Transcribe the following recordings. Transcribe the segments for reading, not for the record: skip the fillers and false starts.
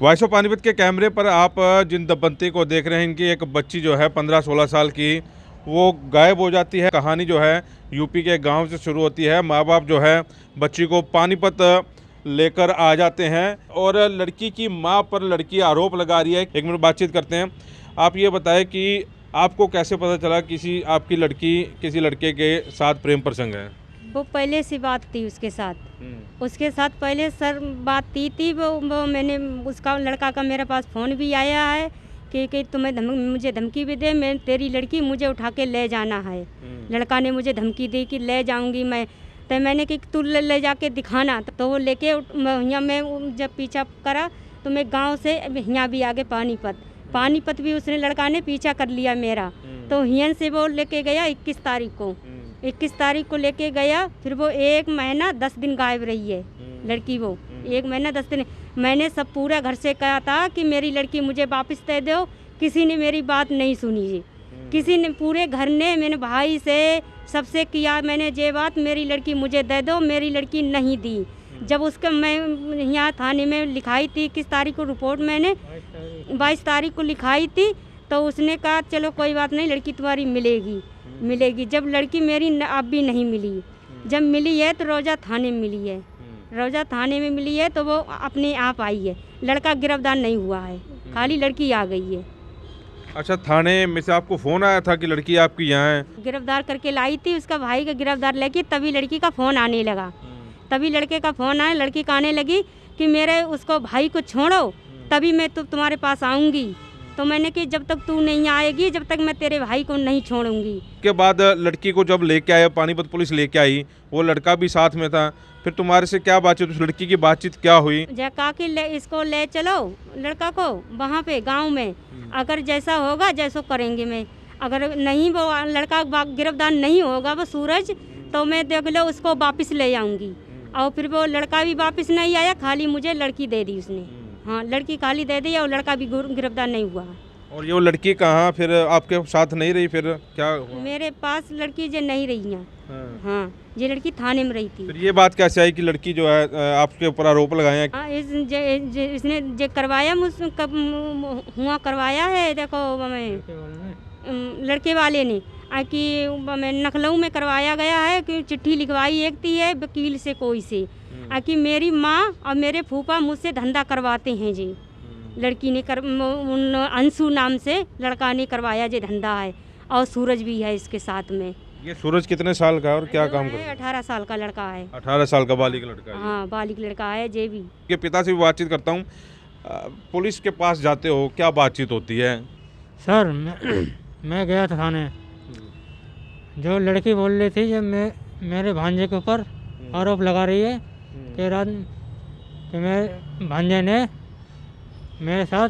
Voice of Panipat के कैमरे पर आप जिन दंपत्ति को देख रहे हैं, इनकी एक बच्ची जो है 15-16 साल की, वो गायब हो जाती है। कहानी जो है यूपी के गांव से शुरू होती है। माँ बाप जो है बच्ची को पानीपत लेकर आ जाते हैं और लड़की की माँ पर लड़की आरोप लगा रही है। 1 मिनट बातचीत करते हैं। आप ये बताएं कि आपको कैसे पता चला आपकी लड़की किसी लड़के के साथ प्रेम प्रसंग है? वो पहले से बात थी उसके साथ। उसके साथ पहले सर बात थी वो मैंने उसका लड़का का मेरे पास फ़ोन भी आया है कि तुम्हें मुझे धमकी भी दे, मैं तेरी लड़की मुझे उठा के ले जाना है। लड़का ने मुझे धमकी दी कि ले जाऊंगी मैं। तो मैंने कि तू ले जाके दिखाना। तो वो लेके यहाँ मैं जब पीछा करा तो मैं गांव से यहाँ भी आगे पानीपत भी उसने लड़का ने पीछा कर लिया मेरा। तो यहाँ से वो लेके गया 21 तारीख को लेके गया। फिर वो 1 महीना 10 दिन गायब रही है लड़की। वो 1 महीना 10 दिन मैंने सब पूरा घर से कहा था कि मेरी लड़की मुझे वापस दे दो। किसी ने मेरी बात नहीं सुनी जी। किसी ने, पूरे घर ने, मैंने भाई से सबसे किया मैंने ये बात, मेरी लड़की मुझे दे दो। मेरी लड़की नहीं दी। जब उसका मैं यहाँ थाने में लिखाई थी 21 तारीख को रिपोर्ट, मैंने 22 तारीख को लिखाई थी। तो उसने कहा चलो कोई बात नहीं, लड़की तुम्हारी मिलेगी। जब लड़की मेरी अब भी नहीं मिली। जब मिली है तो रोजा थाने में मिली है। रोजा थाने में मिली है तो वो अपने आप आई है। लड़का गिरफ्तार नहीं हुआ है, खाली लड़की आ गई है। अच्छा, थाने में से आपको फ़ोन आया था कि लड़की आपकी यहाँ है? गिरफ्तार करके लाई थी, उसका भाई का गिरफ्तार लेके तभी लड़की का फ़ोन आने लगा। तभी लड़के का फ़ोन आया, लड़की का आने लगी कि मेरे उसको भाई को छोड़ो तभी मैं तुम्हारे पास आऊँगी। तो मैंने कि जब तक तू नहीं आएगी जब तक मैं तेरे भाई को नहीं छोड़ूंगी। के बाद लड़की को जब लेके आए, पानीपत पुलिस लेके आई, वो लड़का भी साथ में था। फिर तुम्हारे से क्या बातचीत, उस लड़की की बातचीत क्या हुई? कहा कि इसको ले चलो लड़का को वहाँ पे गांव में, अगर जैसा होगा जैसो करेंगे। मैं अगर नहीं वो लड़का गिरफ्तार नहीं होगा वो सूरज, तो मैं देख लो उसको वापस ले आऊँगी। और फिर वो लड़का भी वापस नहीं आया, खाली मुझे लड़की दे दी उसने। हाँ, लड़की खाली दे दी और लड़का भी गिरफ्तार नहीं हुआ। और ये वो लड़की कहाँ फिर आपके साथ नहीं रही? फिर क्या हुआ? मेरे पास लड़की जो नहीं रही है। हाँ, ये लड़की थाने में रही थी। फिर ये बात कैसे आई कि लड़की जो है आपके ऊपर आरोप लगाए हैं? हाँ, इसने जो करवाया हुआ करवाया है। देखो लड़के वाले ने कि लखनऊ में करवाया गया है कि चिट्ठी लिखवाई एक थी है वकील से कोई से कि मेरी माँ और मेरे फूफा मुझसे धंधा करवाते हैं जी। लड़की ने अंशु नाम से लड़का ने करवाया जी धंधा है। और सूरज भी है इसके साथ में। ये सूरज कितने साल का है और क्या काम करता है? 18 साल का लड़का है। 18 साल का बालिग लड़का है। हाँ, बालिग लड़का है जे भी। के पिता से भी बातचीत करता हूँ। पुलिस के पास जाते हो, क्या बातचीत होती है? सर मैं गया था थाने। जो लड़की बोल रही थी जब मेरे भांजे के ऊपर आरोप लगा रही है कि मेरे भांजे ने मेरे साथ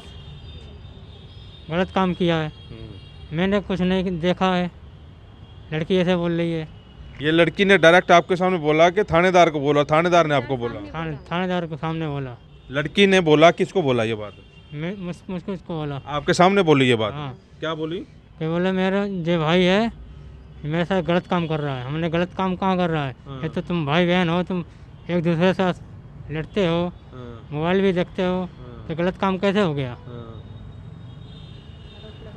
गलत काम किया है। मैंने कुछ नहीं देखा है, लड़की ऐसे बोल रही है। ये लड़की ने डायरेक्ट आपके सामने बोला कि थानेदार को बोला? थानेदार ने आपको बोला? थानेदार के सामने बोला। लड़की ने बोला? किसको बोला ये बात? मुझको इसको बोला। आपके सामने बोली ये बात? हाँ। क्या बोली? कि बोले मेरा जो भाई है मेरे साथ गलत काम कर रहा है। हमने गलत काम कहाँ कर रहा है? ये तो तुम भाई बहन हो, तुम एक दूसरे के साथ लड़ते हो, मोबाइल भी देखते हो, तो गलत काम कैसे हो गया?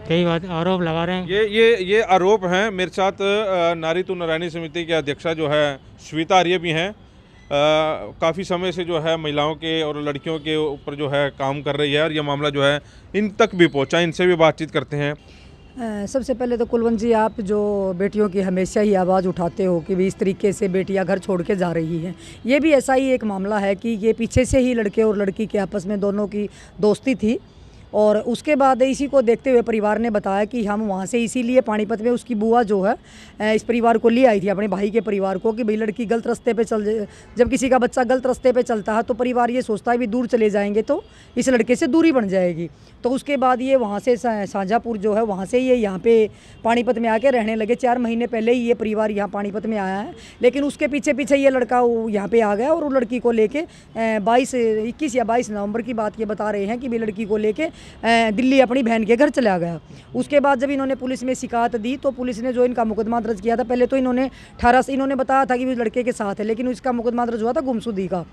कई बात आरोप लगा रहे हैं। ये आरोप हैं। मेरे साथ नारी तो नारायणी समिति के अध्यक्षा जो है श्वेता आर्य भी हैं। काफ़ी समय से जो है महिलाओं के और लड़कियों के ऊपर जो है काम कर रही है और ये मामला जो है इन तक भी पहुंचा। इनसे भी बातचीत करते हैं। सबसे पहले तो कुलवंत जी, आप जो बेटियों की हमेशा ही आवाज़ उठाते हो कि भी इस तरीके से बेटियां घर छोड़ के जा रही हैं, ये भी ऐसा ही एक मामला है कि ये पीछे से ही लड़के और लड़की के आपस में दोनों की दोस्ती थी। और उसके बाद इसी को देखते हुए परिवार ने बताया कि हम वहाँ से इसीलिए पानीपत में उसकी बुआ जो है इस परिवार को ले आई थी, अपने भाई के परिवार को, कि भाई लड़की गलत रास्ते पे जब किसी का बच्चा गलत रास्ते पे चलता है तो परिवार ये सोचता है भी दूर चले जाएंगे तो इस लड़के से दूरी बन जाएगी। तो उसके बाद ये वहाँ से शाहजहाँपुर जो है वहाँ से ये यहाँ पे पानीपत में आके रहने लगे। 4 महीने पहले ही ये परिवार यहाँ पानीपत में आया है, लेकिन उसके पीछे ये लड़का यहाँ पे आ गया और वो लड़की को लेके 21 या 22 नवंबर की बात ये बता रहे हैं कि भी लड़की को लेके दिल्ली अपनी बहन के घर चला गया। उसके बाद जब इन्होंने पुलिस में शिकायत दी तो पुलिस ने जो इनका मुकदमा दर्ज किया था, पहले तो इन्होंने 18 से इन्होंने बताया था कि वो लड़के के साथ है, लेकिन इसका मुकदमा दर्ज हुआ था गुमशुदगी का।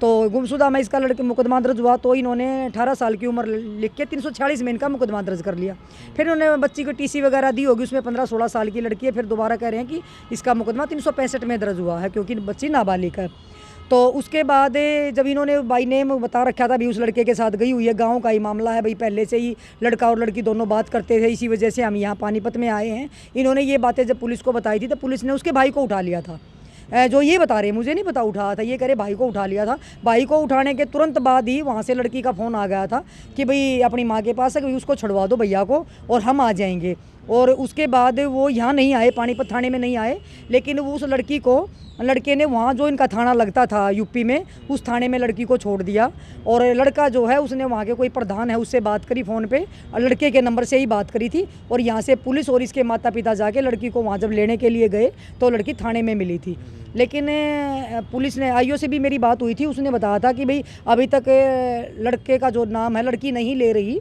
तो गुमशुदा में इसका लड़के मुकदमा दर्ज हुआ तो इन्होंने 18 साल की उम्र लिख के 346 में इनका मुकदमा दर्ज कर लिया। फिर उन्होंने बच्ची को टीसी वगैरह दी होगी, उसमें 15-16 साल की लड़की है। फिर दोबारा कह रहे हैं कि इसका मुकदमा 365 में दर्ज हुआ है क्योंकि बच्ची नाबालिग है। तो उसके बाद जब इन्होंने बाई नेम बता रखा था भी उस लड़के के साथ गई हुई है, गांव का ही मामला है भाई, पहले से ही लड़का और लड़की दोनों बात करते थे, इसी वजह से हम यहाँ पानीपत में आए हैं। इन्होंने ये बातें जब पुलिस को बताई थी तो पुलिस ने उसके भाई को उठा लिया था। जो ये बता रहे, मुझे नहीं पता उठाया था, ये कह रहे भाई को उठा लिया था। भाई को उठाने के तुरंत बाद ही वहाँ से लड़की का फ़ोन आ गया था कि भाई अपनी माँ के पास है, कि उसको छुड़वा दो भैया को और हम आ जाएंगे। और उसके बाद वो यहाँ नहीं आए, पानीपत थाने में नहीं आए, लेकिन वो उस लड़के ने वहाँ जो इनका थाना लगता था यूपी में, उस थाने में लड़की को छोड़ दिया। और लड़का जो है उसने वहाँ के कोई प्रधान है उससे बात करी फ़ोन पे, और लड़के के नंबर से ही बात करी थी। और यहाँ से पुलिस और इसके माता पिता जाके लड़की को वहाँ जब लेने के लिए गए तो लड़की थाने में मिली थी। लेकिन पुलिस ने आईओ से भी मेरी बात हुई थी, उसने बताया था कि भाई अभी तक लड़के का जो नाम है लड़की नहीं ले रही,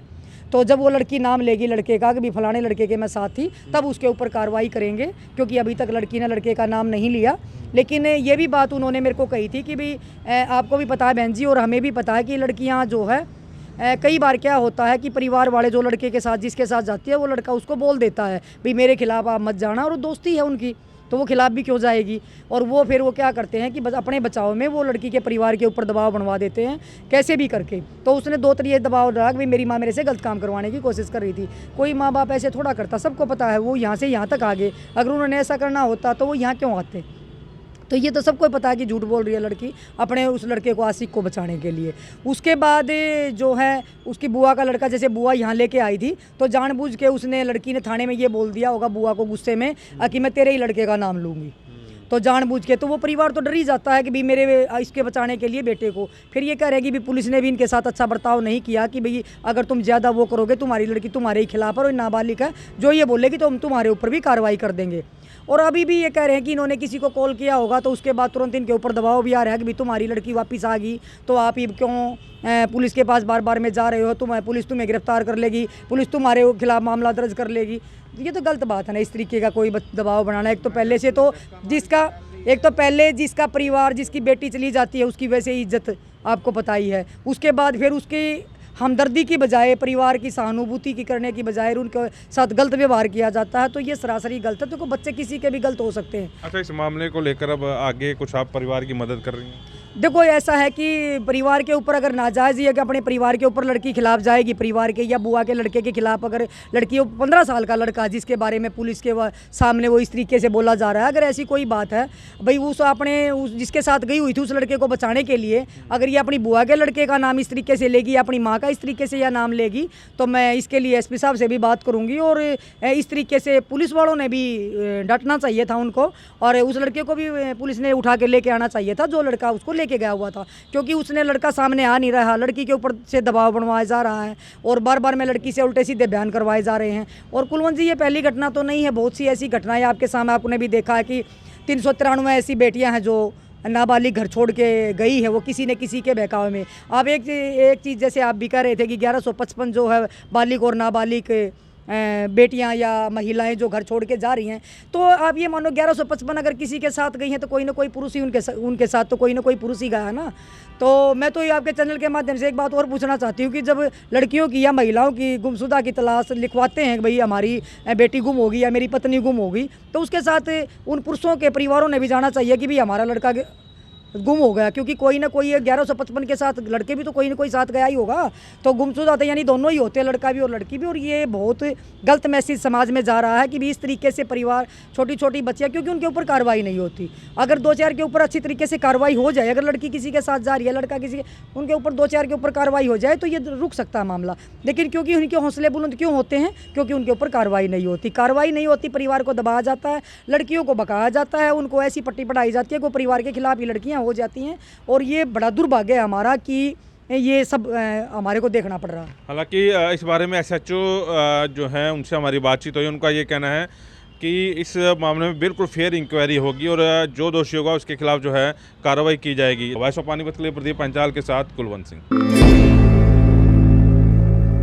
तो जब वो लड़की नाम लेगी लड़के का कि भी फलाने लड़के के मैं साथ थी, तब उसके ऊपर कार्रवाई करेंगे, क्योंकि अभी तक लड़की ने लड़के का नाम नहीं लिया। लेकिन ये भी बात उन्होंने मेरे को कही थी कि भाई आपको भी पता है बहन जी और हमें भी पता है कि लड़कियां जो है कई बार क्या होता है कि परिवार वाले जो लड़के के साथ जिसके साथ जाती है वो लड़का उसको बोल देता है भाई मेरे खिलाफ आप मत जाना, और दोस्ती है उनकी तो वो खिलाफ भी क्यों जाएगी। और वो फिर वो क्या करते हैं कि बस अपने बचाव में वो लड़की के परिवार के ऊपर दबाव बनवा देते हैं कैसे भी करके। तो उसने 2 तरीके दबाव डाला कि मेरी माँ मेरे से गलत काम करवाने की कोशिश कर रही थी। कोई माँ बाप ऐसे थोड़ा करता, सबको पता है वो यहाँ से यहाँ तक आ गए, अगर उन्होंने ऐसा करना होता तो वो यहाँ क्यों आते। तो ये तो सबको पता है कि झूठ बोल रही है लड़की अपने उस लड़के को, आशिक को बचाने के लिए। उसके बाद जो है उसकी बुआ का लड़का, जैसे बुआ यहाँ लेके आई थी तो जानबूझ के उसने लड़की ने थाने में ये बोल दिया होगा बुआ को गुस्से में कि मैं तेरे ही लड़के का नाम लूँगी, तो जानबूझ के। तो वो परिवार तो डर ही जाता है कि भाई मेरे इसके बचाने के लिए बेटे को। फिर ये कह रहे कि भी पुलिस ने भी इनके साथ अच्छा बर्ताव नहीं किया कि भाई अगर तुम ज़्यादा वो करोगे तुम्हारी लड़की तुम्हारे ही खिलाफ है और नाबालिग है, जो ये बोलेगी तो हम तुम्हारे ऊपर भी कार्रवाई कर देंगे। और अभी भी ये कह रहे हैं कि इन्होंने किसी को कॉल किया होगा तो उसके बाद तुरंत इनके ऊपर दबाव भी आ रहा है कि भाई तुम्हारी लड़की वापस आ गई तो आप ही क्यों पुलिस के पास बार बार में जा रहे हो, पुलिस तुम्हें गिरफ्तार कर लेगी, पुलिस तुम्हारे खिलाफ मामला दर्ज कर लेगी। ये तो गलत बात है ना, इस तरीके का कोई दबाव बनाना। एक तो पहले से तो जिसका परिवार जिसकी बेटी चली जाती है उसकी वैसे ही इज्जत आपको पता ही है, उसके बाद फिर उसकी हमदर्दी की बजाय परिवार की सहानुभूति की करने की बजाय उनके साथ गलत व्यवहार किया जाता है, तो ये सरासरी गलत है। तो बच्चे किसी के भी गलत हो सकते हैं। अच्छा, इस मामले को लेकर अब आगे कुछ आप परिवार की मदद कर रही हैं? देखो ऐसा है कि परिवार के ऊपर अगर नाजायज़ ही है कि अपने परिवार के ऊपर लड़की खिलाफ जाएगी, परिवार के या बुआ के लड़के के खिलाफ, अगर लड़की 15 साल का लड़का जिसके बारे में पुलिस के सामने वो इस तरीके से बोला जा रहा है, अगर ऐसी कोई बात है भाई उस जिसके साथ गई हुई थी उस लड़के को बचाने के लिए, अगर ये अपनी बुआ के लड़के का नाम इस तरीके से लेगी या अपनी माँ का इस तरीके से या नाम लेगी, तो मैं इसके लिए एसपी साहब से भी बात करूँगी। और इस तरीके से पुलिस वालों ने भी डटना चाहिए था उनको, और उस लड़के को भी पुलिस ने उठा के लेके आना चाहिए था जो लड़का उसको लेके गया हुआ था, क्योंकि उसने लड़का सामने आ नहीं रहा, लड़की के ऊपर से दबाव बनवाया जा रहा है और बार बार में लड़की से उल्टे सीधे बयान करवाए जा रहे हैं। और कुलवंत जी ये पहली घटना तो नहीं है, बहुत सी ऐसी घटनाएं आपके सामने आपने भी देखा है कि 393 ऐसी बेटियां हैं जो नाबालिग घर छोड़ के गई है, वो किसी न किसी के बहकावे में। आप एक चीज़ जैसे आप भी कह रहे थे कि 1155 जो है बालिग और नाबालिग बेटियां या महिलाएं जो घर छोड़ के जा रही हैं, तो आप ये मानो 1155 अगर किसी के साथ गई हैं तो कोई ना कोई पुरुष ही उनके साथ तो कोई ना कोई पुरुष ही गया है ना। तो मैं तो ये आपके चैनल के माध्यम से एक बात और पूछना चाहती हूँ कि जब लड़कियों की या महिलाओं की गुमशुदा की तलाश लिखवाते हैं भाई हमारी बेटी गुम होगी या मेरी पत्नी गुम होगी, तो उसके साथ उन पुरुषों के परिवारों ने भी जाना चाहिए कि भाई हमारा लड़का गुम हो गया, क्योंकि कोई ना कोई 1155 के साथ लड़के भी तो कोई ना कोई साथ गया ही होगा, तो गुमशुदा थे यानी दोनों ही होते हैं, लड़का भी और लड़की भी। और ये बहुत गलत मैसेज समाज में जा रहा है कि भी इस तरीके से परिवार छोटी छोटी बच्चियाँ, क्योंकि उनके ऊपर कार्रवाई नहीं होती। अगर 2-4 के ऊपर अच्छी तरीके से कार्रवाई हो जाए, अगर लड़की किसी के साथ जा रही है, लड़का किसी उनके ऊपर 2-4 के ऊपर कार्रवाई हो जाए तो ये रुक सकता है मामला। लेकिन क्योंकि उनके हौसले बुलंद क्यों होते हैं, क्योंकि उनके ऊपर कार्रवाई नहीं होती। कार्रवाई नहीं होती, परिवार को दबाया जाता है, लड़कियों को बकाया जाता है, उनको ऐसी पट्टी पढ़ाई जाती है कि परिवार के खिलाफ ही लड़कियाँ हो जाती हैं। और ये बड़ा दुर्भाग्य है हमारा कि ये सब हमारे को देखना पड़ रहा है। हालांकि इस बारे में SHO जो है उनसे हमारी बातचीत हुई, उनका ये कहना है कि इस मामले में बिल्कुल फेयर इंक्वायरी होगी और जो दोषी होगा उसके खिलाफ जो है कार्रवाई की जाएगी। वॉइस ऑफ पानीपत के लिए प्रदीप पंचाल के साथ कुलवंत सिंह।